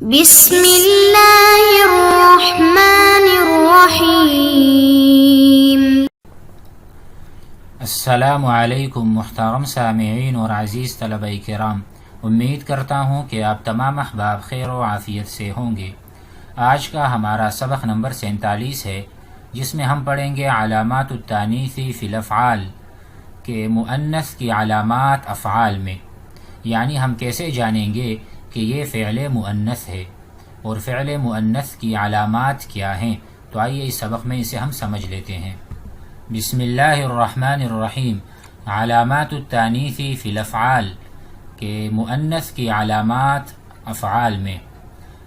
بسم اللہ الرحمن الرحیم۔ السلام علیکم محترم سامعین اور عزیز طلبہ کرام، امید کرتا ہوں کہ آپ تمام احباب خیر و عافیت سے ہوں گے۔ آج کا ہمارا سبق نمبر 47 ہے، جس میں ہم پڑھیں گے علامات التانیث فی الافعال، کہ مؤنث کی علامات افعال میں، یعنی ہم کیسے جانیں گے کہ یہ فعل مؤنث ہے اور فعل مؤنث کی علامات کیا ہیں۔ تو آئیے اس سبق میں اسے ہم سمجھ لیتے ہیں۔ بسم اللہ الرحمن الرحیم۔ علامات التانیث فی الافعال، کہ مؤنث کی علامات افعال میں۔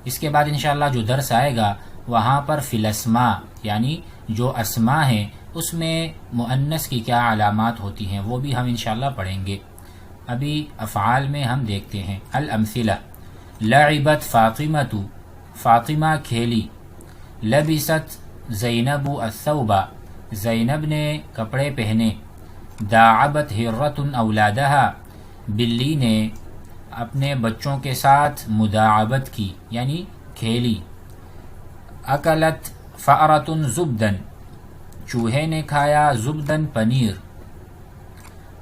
اس کے بعد انشاءاللہ جو درس آئے گا وہاں پر فی الاسماء، یعنی جو اسماء ہیں اس میں مؤنث کی کیا علامات ہوتی ہیں وہ بھی ہم انشاءاللہ پڑھیں گے۔ ابھی افعال میں ہم دیکھتے ہیں۔ الامثلہ: لعبت فاطمۃ، فاطمہ کھیلی۔ لبست زینب الثوب، زینب نے کپڑے پہنے۔ داعبت ہرۃ اولادہا، بلی نے اپنے بچوں کے ساتھ مداعبت کی یعنی کھیلی۔ اکلت فأرۃ زبدا، چوہے نے کھایا زبدن پنیر۔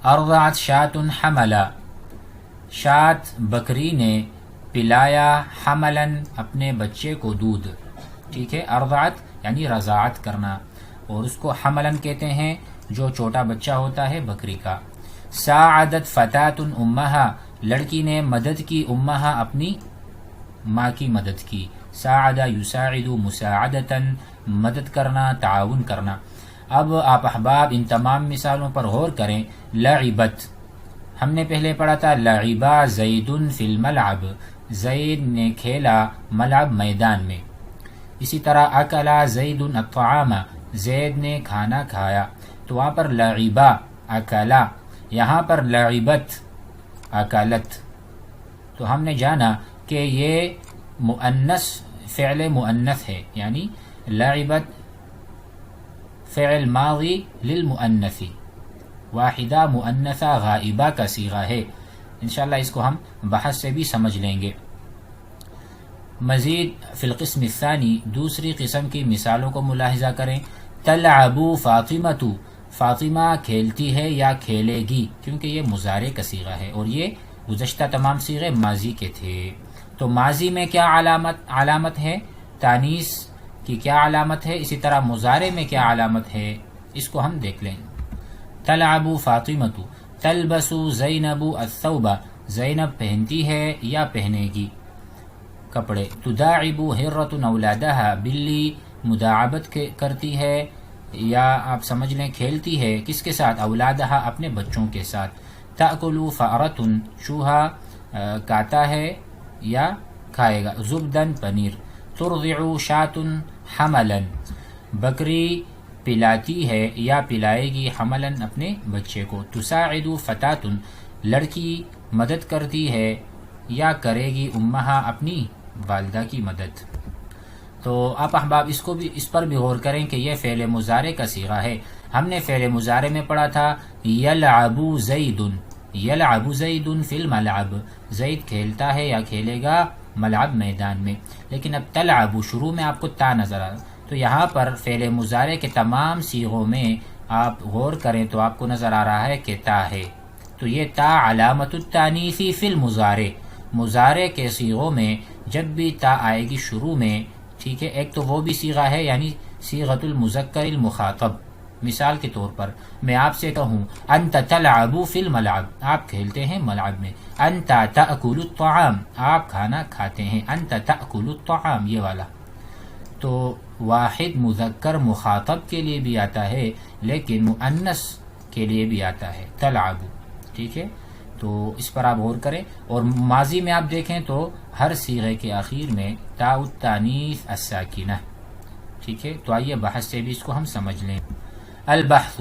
ارضعت شاۃ حملا، شاۃ بکری نے پلایا حملا اپنے بچے کو دودھ۔ ٹھیک ہے، ارضعت یعنی رضاعت کرنا، اور اس کو حملا کہتے ہیں جو چھوٹا بچہ ہوتا ہے بکری کا۔ ساعدت فتاۃ امہا، لڑکی نے مدد کی امہا اپنی ماں کی مدد کی۔ ساعد یساعد مساعدتا، مدد کرنا، تعاون کرنا۔ اب آپ احباب ان تمام مثالوں پر غور کریں۔ لعبت، ہم نے پہلے پڑھا تھا لعبا زید فی الملعب، زید نے کھیلا ملعب میدان میں۔ اسی طرح اکلا زید الطعام، زید نے کھانا کھایا۔ تو وہاں پر لعبا اکلا، یہاں پر لعبت اکلت۔ تو ہم نے جانا کہ یہ مؤنث فعل مؤنث ہے، یعنی لعبت فعل ماضی للمؤنث، واحدہ مؤنثہ غائبہ کا صیغہ ہے۔ انشاءاللہ اس کو ہم بحث سے بھی سمجھ لیں گے۔ مزید فی القسم الثانی، دوسری قسم کی مثالوں کو ملاحظہ کریں۔ تلعب فاطمۃ، فاطمہ کھیلتی ہے یا کھیلے گی، کیونکہ یہ مضارع کا صیغہ ہے اور یہ گزشتہ تمام صیغے ماضی کے تھے۔ تو ماضی میں کیا علامت ہے؟ تانیث کی کیا علامت ہے؟ اسی طرح مضارع میں کیا علامت ہے؟ اس کو ہم دیکھ لیں۔ تلعب فاطمۃ، تلبس زینب الثوب، زینب پہنتی ہے یا پہنے گی کپڑے۔ تداعب ہرۃ اولادہا، بلی مداعبت کرتی ہے یا آپ سمجھ لیں کھیلتی ہے، کس کے ساتھ؟ اولادہا، اپنے بچوں کے ساتھ۔ تأکل فأرۃ، چوہا کاتا ہے یا کھائے گا۔ زبدن، پنیر۔ ترضع شاۃ حملا، بکری پلاتی ہے یا پلائے گی حملا اپنے بچے کو۔ تساعد فتاۃ، لڑکی مدد کرتی ہے یا کرے گی امہا اپنی والدہ کی مدد۔ تو آپ احباب اس پر بھی غور کریں کہ یہ فعل مضارع کا صیغہ ہے۔ ہم نے فعل مضارع میں پڑھا تھا یلعب زید، یلعب زید فی الملعب، زید کھیلتا ہے یا کھیلے گا ملعب میدان میں۔ لیکن اب تلعب شروع میں آپ کو تا نظر آ، تو یہاں پر فعل مضارع کے تمام صیغوں میں آپ غور کریں تو آپ کو نظر آ رہا ہے کہ تا ہے۔ تو یہ تا علامت التانیث فی المضارع، مضارع کے صیغوں میں جب بھی تا آئے گی شروع میں، ٹھیک ہے، ایک تو وہ بھی صیغہ ہے یعنی صیغۃ المذکر المخاطب۔ مثال کے طور پر میں آپ سے کہوں انت تلعب فی الملعب، آپ کھیلتے ہیں ملعب میں۔ انت تأکل الطعام، آپ کھانا کھاتے ہیں۔ انت تأکل الطعام، یہ والا تو واحد مذکر مخاطب کے لیے بھی آتا ہے لیکن مؤنث کے لیے بھی آتا ہے تلعب، ٹھیک ہے۔ تو اس پر آپ غور کریں۔ اور ماضی میں آپ دیکھیں تو ہر صیغے کے آخر میں تاء التانیث الساکنہ، ٹھیک ہے۔ تو آئیے بحث سے بھی اس کو ہم سمجھ لیں۔ البحث: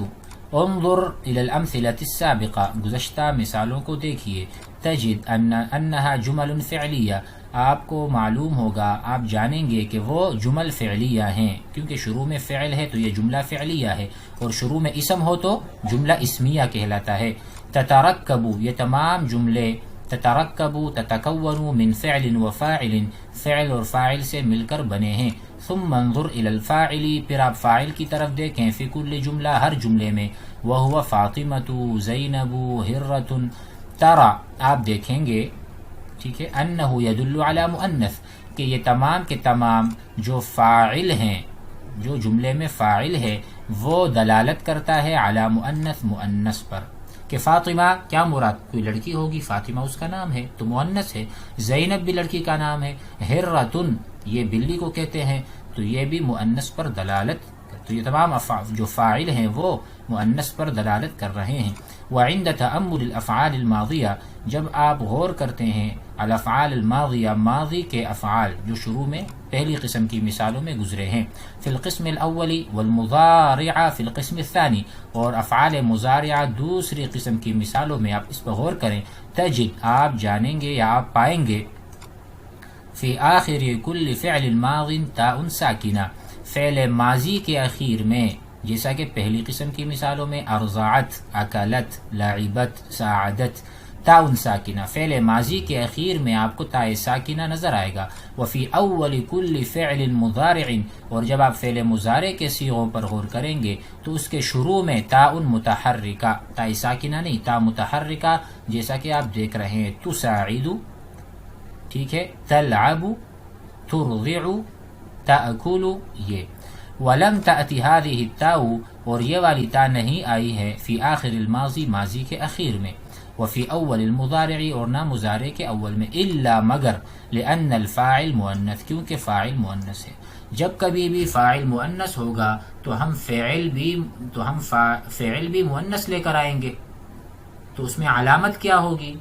انظر الى الامثلة السابقة، گزشتہ مثالوں کو دیکھیے۔ تجد انها جمل فعلیہ، آپ کو معلوم ہوگا، آپ جانیں گے کہ وہ جمل فعلیہ ہیں، کیونکہ شروع میں فعل ہے تو یہ جملہ فعلیہ ہے، اور شروع میں اسم ہو تو جملہ اسمیہ کہلاتا ہے۔ تترکب، یہ تمام جملے تترکب تتکون من فعل و فاعل، فعل اور فاعل سے مل کر بنے ہیں. ثم انظر الى الفاعل، پھر آپ فاعل کی طرف دیکھیں، فی کل جملہ، ہر جملے میں، وہو فاطمۃ زینب ہرۃ، ترى آپ دیکھیں گے، ٹھیک ہے، انہ یدل علی مؤنث، کہ یہ تمام کے تمام جو فاعل ہیں، جو جملے میں فاعل ہے وہ دلالت کرتا ہے علی مؤنث، مؤنث پر، کہ فاطمہ کیا مراد، کوئی لڑکی ہوگی، فاطمہ اس کا نام ہے تو مؤنث ہے، زینب بھی لڑکی کا نام ہے، ہرۃ یہ بلی کو کہتے ہیں تو یہ بھی مؤنث پر دلالت، تو یہ تمام جو فاعل ہیں وہ مؤنث پر دلالت کر رہے ہیں. وعند تأمل الافعال الماضیہ، جب آپ غور کرتے ہیں الافعال الماضیہ، ماضی کے افعال جو شروع میں پہلی قسم کی مثالوں میں گزرے ہیں، فی القسم الاول والمضارع فی القسم الثانی، اور افعال مضارعہ دوسری قسم کی مثالوں میں آپ اس پر غور کریں، تجد آپ جانیں گے یا آپ پائیں گے، فی آخر کل فعل ماض تاء ساکنہ، فعل ماضی کے اخیر میں، جیسا کہ پہلی قسم کی مثالوں میں ارضعت، اکلت، لعبت، ساعدت، تاء ساکنہ، فعل ماضی کے اخیر میں آپ کو تاء ساکنہ نظر آئے گا. وفی اول کل فعل مضارع، اور جب آپ فعل مضارع کے صیغوں پر غور کریں گے تو اس کے شروع میں تاء متحرکہ، تاء ساکنہ نہیں، تاء متحرکہ، جیسا کہ آپ دیکھ رہے ہیں، تساعد، ٹھیک ہے، تلعب، ترضع، تأکل، یہ. ولم تأتی هذه التاء، اور یہ والی تا نہیں آئی ہے، فی آخر الماضی، ماضی کے اخیر میں، وفی اول المضارع، اور نہ مضارع کے اول میں، الا مگر، لأن الفاعل مؤنث، کیونکہ فاعل مؤنث ہے. جب کبھی بھی فاعل مؤنث ہوگا تو ہم فعل بھی مؤنث لے کر آئیں گے، تو اس میں علامت کیا ہوگی؟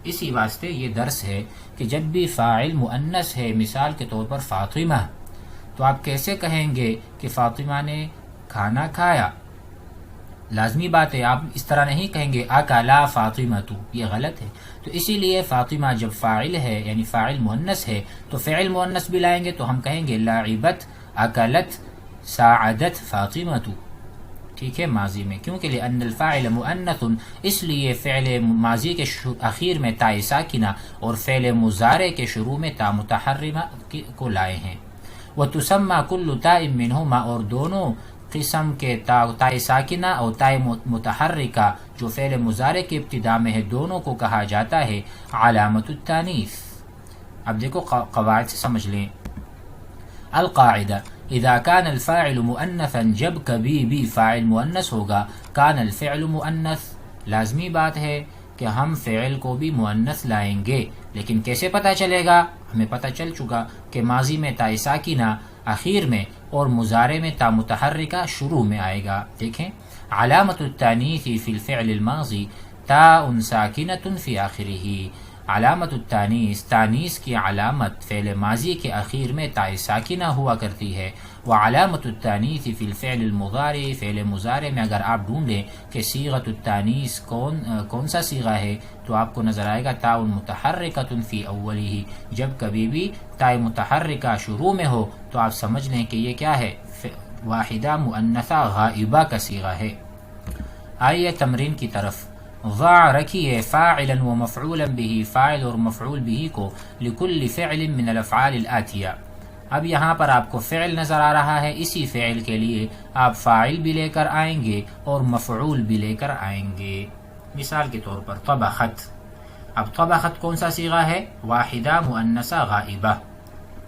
اسی واسطے یہ درس ہے کہ جب بھی فاعل مؤنث ہے، مثال کے طور پر فاطمہ، تو آپ کیسے کہیں گے کہ فاطمہ نے کھانا کھایا؟ لازمی بات ہے، آپ اس طرح نہیں کہیں گے اکلا فاطمۃ، یہ غلط ہے. تو اسی لیے فاطمہ جب فاعل ہے، یعنی فاعل مؤنث ہے، تو فعل مؤنث بھی لائیں گے تو ہم کہیں گے لعبت، اکلت، ساعدت فاطمۃ، ٹھیک ہے، ماضی میں، کیونکہ لأن الفاعل مؤنث، اس لیے فعل ماضی کے اخیر میں تاء ساکنہ اور فعل مضارع کے شروع میں تاء متحرکہ کو لائے ہیں. وتسمى كل تاء منهما، اور دونوں قسم کے تاء ساکنہ اور تاء متحرکہ جو فعل مضارع کے ابتدا میں ہے، دونوں کو کہا جاتا ہے علامت التانیث. اب دیکھو قواعد سے سمجھ لیں. القاعدہ، اذا كان الفاعل مؤنثا، جب کبھی بھی فاعل مؤنث ہوگا، كان الفعل مؤنث، لازمی بات ہے کہ ہم فعل کو بھی مؤنث لائیں گے. لیکن کیسے پتہ چلے گا؟ ہمیں پتہ چل چکا کہ ماضی میں تاء ساکنہ اخیر میں اور مضارع میں تاء متحرکہ شروع میں آئے گا. دیکھیں، علامت التانیث فی الفعل الماضی تاء ساکنۃ فی آخرہ، علامت التانیث، تانیث کی علامت فعل ماضی کے اخیر میں تاء ساکنہ ہوا کرتی ہے. وعلامت التانیث فی الفعل المضارع، فعل مضارع میں اگر آپ ڈھونڈیں کہ صیغۃ التانیث کون سا صیغہ ہے تو آپ کو نظر آئے گا تاء متحرکۃ فی اولہ. جب کبھی بھی تاء متحرکہ شروع میں ہو تو آپ سمجھ لیں کہ یہ کیا ہے، واحدہ مؤنثہ غائبہ کا صیغہ ہے. آئیے تمرین کی طرف. ضع، رکھیے، فاعلا و مفعولا به، فاعل اور مفعول به کو، لکل فعل من الافعال الآتیہ. اب یہاں پر آپ کو فعل نظر آ رہا ہے، اسی فعل کے لیے آپ فاعل بھی لے کر آئیں گے اور مفعول بھی لے کر آئیں گے. مثال کے طور پر طبخت. اب طبخت کون سا صیغہ ہے؟ واحدہ مؤنثہ غائبہ،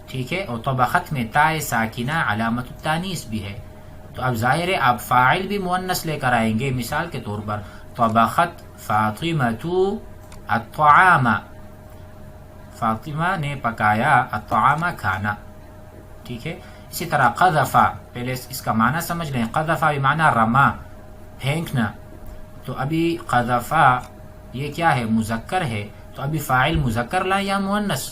ٹھیک ہے، اور طبخت میں تاء ساکنہ علامت التانیث بھی ہے. تو اب ظاہر ہے آپ فاعل بھی مؤنث لے کر آئیں گے. مثال کے طور پر طبخت فاطمۃ الطعام، فاطمہ نے پکایا الطعام، کھانا، ٹھیک ہے. اسی طرح قذف، پہلے اس کا معنی سمجھ لیں. قذف بمعنی رما، پھینکنا. تو ابھی قذف یہ کیا ہے؟ مذکر ہے. تو ابھی فاعل مذکر لائیں یا مؤنث؟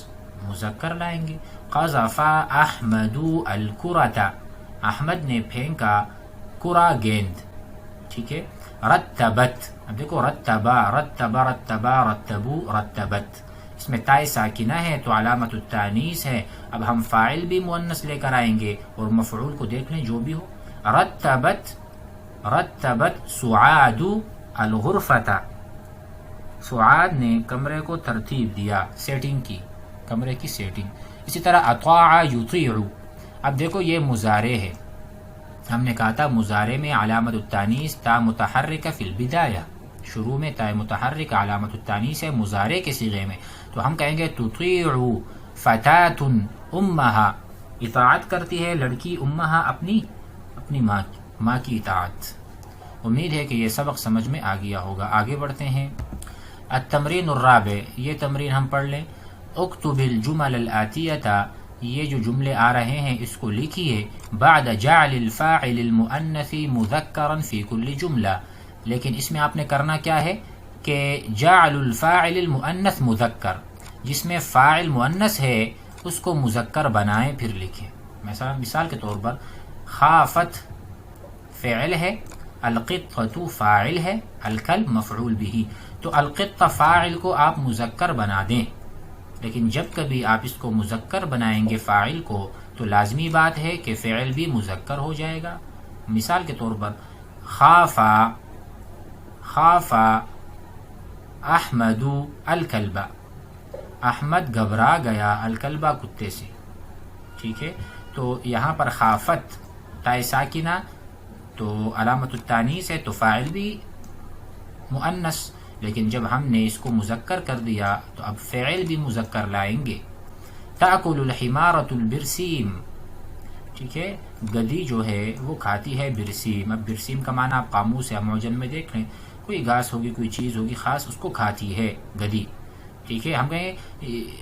مذکر لائیں گے. قذف احمد الکرۃ، احمد نے پھینکا کرہ، گیند، ٹھیک ہے. رتبت، اب دیکھو رتبہ، رتبہ، رتبہ، رتبو، رتبت، اس میں تاء ساکنہ ہے تو علامت التانیث ہے. اب ہم فاعل بھی مؤنث لے کر آئیں گے اور مفعول کو دیکھ لیں جو بھی ہو. رتبت، رتبت سعاد الغرفۃ، فعاد نے کمرے کو ترتیب دیا، سیٹنگ کی، کمرے کی سیٹنگ. اسی طرح اطاع یطیع. اب دیکھو یہ مضارع ہے، ہم نے کہا تھا مضارع میں علامت التانیث تا متحرک فی البدایہ، شروع میں تا متحرک علامت التانیث ہے مضارع کے صیغے میں، تو ہم کہیں گے تطیع فتاة امہا، اطاعت کرتی ہے لڑکی امہا اپنی ماں کی اطاعت. امید ہے کہ یہ سبق سمجھ میں آ گیا ہوگا. آگے بڑھتے ہیں. التمرین الرابع، یہ تمرین ہم پڑھ لیں. اکتب الجمل الآتیہ، یہ جو جملے آ رہے ہیں اس کو لکھیے بعد جعل الفاعل المؤنث مذکرا فی کل جملہ. لیکن اس میں آپ نے کرنا کیا ہے کہ جعل الفاعل المؤنث مذکر، جس میں فاعل مؤنث ہے اس کو مذکر بنائیں پھر لکھیں. مثال کے طور پر خافت فعل ہے، القطۃ فاعل ہے، الکلب مفعول به، تو القطہ فاعل کو آپ مذکر بنا دیں. لیکن جب کبھی آپ اس کو مذکر بنائیں گے فاعل کو تو لازمی بات ہے کہ فعل بھی مذکر ہو جائے گا. مثال کے طور پر خافا احمد الکلب، احمد گھبرا گیا الکلبہ کتے سے. ٹھیک ہے، تو یہاں پر خافت تائے ساکنہ تو علامت التانیث ہے تو فاعل بھی مؤنث، لیکن جب ہم نے اس کو مذکر کر دیا تو اب فعل بھی مذکر لائیں گے. تأکل الحمارۃ البرسیم، ٹھیک ہے، گدی جو ہے وہ کھاتی ہے برسیم. اب برسیم کا معنی آپ قاموس یا معجم میں دیکھ لیں، کوئی گھاس ہوگی، کوئی چیز ہوگی خاص، اس کو کھاتی ہے گدی. ٹھیک ہے، ہم کہیں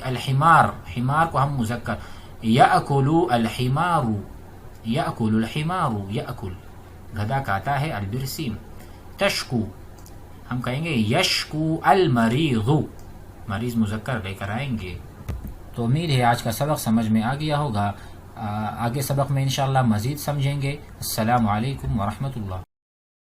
الحمار، حمار کو ہم مذکر، یأکل الحمار، یأکل الحمار، یأکل گدھا کھاتا ہے البرسیم. تشکو، ہم کہیں گے یشکو المریض، مریض مذکر لے کر آئیں گے. تو امید ہے آج کا سبق سمجھ میں آ گیا ہوگا. آگے سبق میں انشاءاللہ مزید سمجھیں گے. السلام علیکم ورحمۃ اللہ.